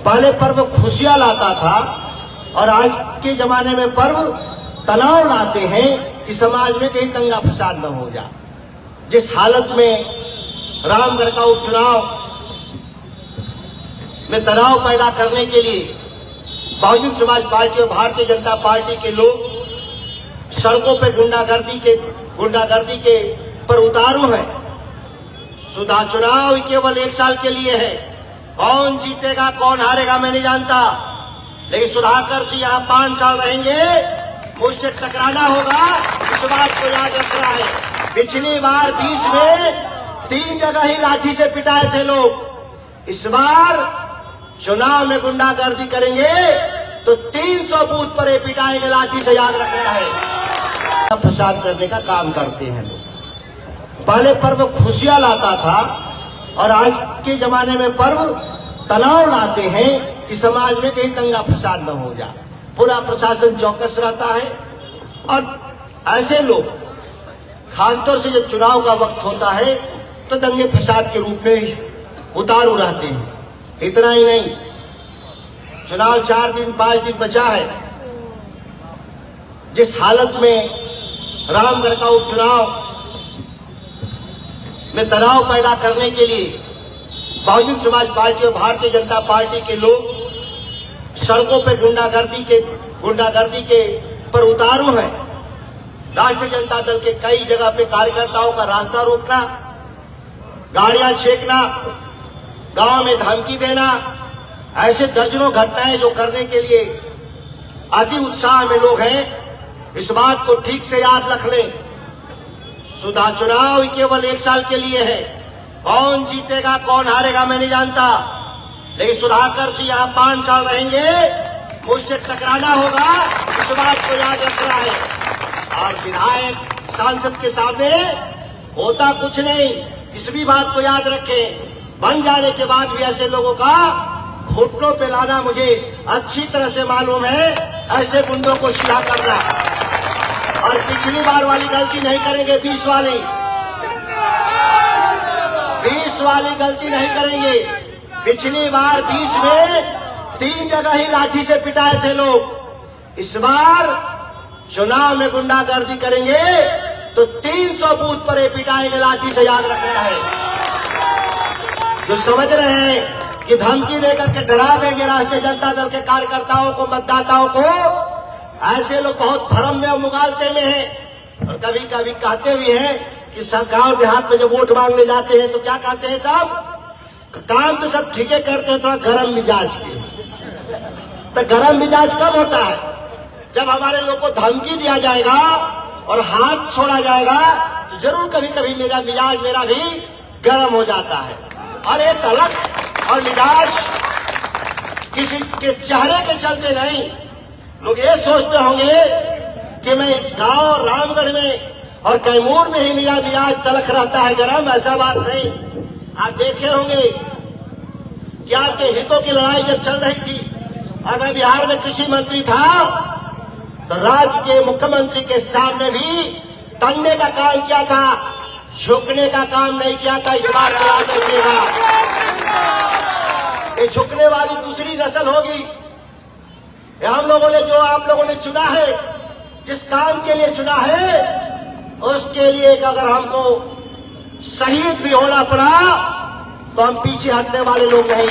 पहले पर्व खुशियां लाता था और आज के जमाने में पर्व तनाव लाते हैं कि समाज में कहीं दंगा फसाद न हो जाए। जिस हालत में रामगढ़ का उपचुनाव में तनाव पैदा करने के लिए बहुजन समाज पार्टी और भारतीय जनता पार्टी के लोग सड़कों पे गुंडागर्दी के पर उतारू हैं। सुधा चुनाव केवल 1 साल के लिए है। कौन जीतेगा कौन हारेगा मैं नहीं जानता, लेकिन सुधाकर सिंह यहाँ 5 साल रहेंगे, मुझसे टकराना होगा, इस बात को याद रखना है। पिछली बार 20 में 3 जगह ही लाठी से पिटाए थे लोग। इस बार चुनाव में गुंडागर्दी करेंगे तो 300 बूथ पर पिटाएंगे लाठी से, याद रखना है। फसाद करने का काम करते हैं लोग। पहले पर्व खुशियां लाता था और आज के जमाने में पर्व तनाव लाते हैं कि समाज में कहीं दंगा फसाद न हो जाए। पूरा प्रशासन चौकस रहता है और ऐसे लोग खासतौर से जब चुनाव का वक्त होता है तो दंगे फसाद के रूप में उतारू रहते हैं। इतना ही नहीं, चुनाव 4 दिन 5 दिन बचा है। जिस हालत में रामगढ़ का उपचुनाव में तनाव पैदा करने के लिए बहुजन समाज पार्टी और भारतीय जनता पार्टी के लोग सड़कों पे गुंडागर्दी के पर उतारू हैं। राष्ट्रीय जनता दल के कई जगह पे कार्यकर्ताओं का रास्ता रोकना, गाड़ियां छेकना, गांव में धमकी देना, ऐसे दर्जनों घटनाएं जो करने के लिए अति उत्साह में लोग हैं। इस बात को ठीक से याद रख लें। सुधा चुनाव केवल 1 साल के लिए है। कौन जीतेगा कौन हारेगा मैं नहीं जानता, लेकिन सुधाकर सिंह यहाँ 5 साल रहेंगे, मुझसे टकराना होगा, इस बात को याद रखना है। और विधायक सांसद के सामने होता कुछ नहीं, इस भी बात को याद रखें। बन जाने के बाद भी ऐसे लोगों का घुटनों पे लाना मुझे अच्छी तरह से मालूम है। ऐसे गुंडों को सीधा करना और पिछली बार वाली गलती नहीं करेंगे। 20 वाली गलती नहीं करेंगे। पिछली बार 20 में 3 जगह ही लाठी से पिटाए थे लोग। इस बार चुनाव में गुंडागर्दी करेंगे तो 300 बूथ पर पिटाएंगे लाठी से, याद रखना है। जो समझ रहे हैं कि धमकी देकर के डरा देंगे राष्ट्रीय जनता दल के कार्यकर्ताओं को, मतदाताओं को, ऐसे लोग बहुत भ्रम में और मुगालते में हैं। और कभी कभी कहते भी हैं कि गांव देहात में जब वोट मांगने जाते हैं तो क्या कहते हैं, साहब काम तो सब ठीक है करते हैं, थोड़ा गरम मिजाज के। तो गरम मिजाज कब होता है? जब हमारे लोग को धमकी दिया जाएगा और हाथ छोड़ा जाएगा तो जरूर कभी कभी मेरा मिजाज भी गरम हो जाता है। और ये तलक और मिजाज किसी के चेहरे के चलते नहीं। लोग ये सोचते होंगे कि मैं गांव रामगढ़ में और कैमूर में ही मेरा मिजाज तलख रहता है, गरम। ऐसा बात नहीं। आप देखे होंगे कि आपके हितों की लड़ाई जब चल रही थी और मैं बिहार में कृषि मंत्री था तो राज्य के मुख्यमंत्री के सामने भी तंगने का काम किया था, झुकने का काम नहीं किया था। इस बात को याद रखिएगा। ये झुकने वाली दूसरी नस्ल होगी। हम लोगों ने जो आप लोगों ने चुना है, जिस काम के लिए चुना है, उसके लिए अगर हमको शहीद भी होना पड़ा तो हम पीछे हटने वाले लोग नहीं।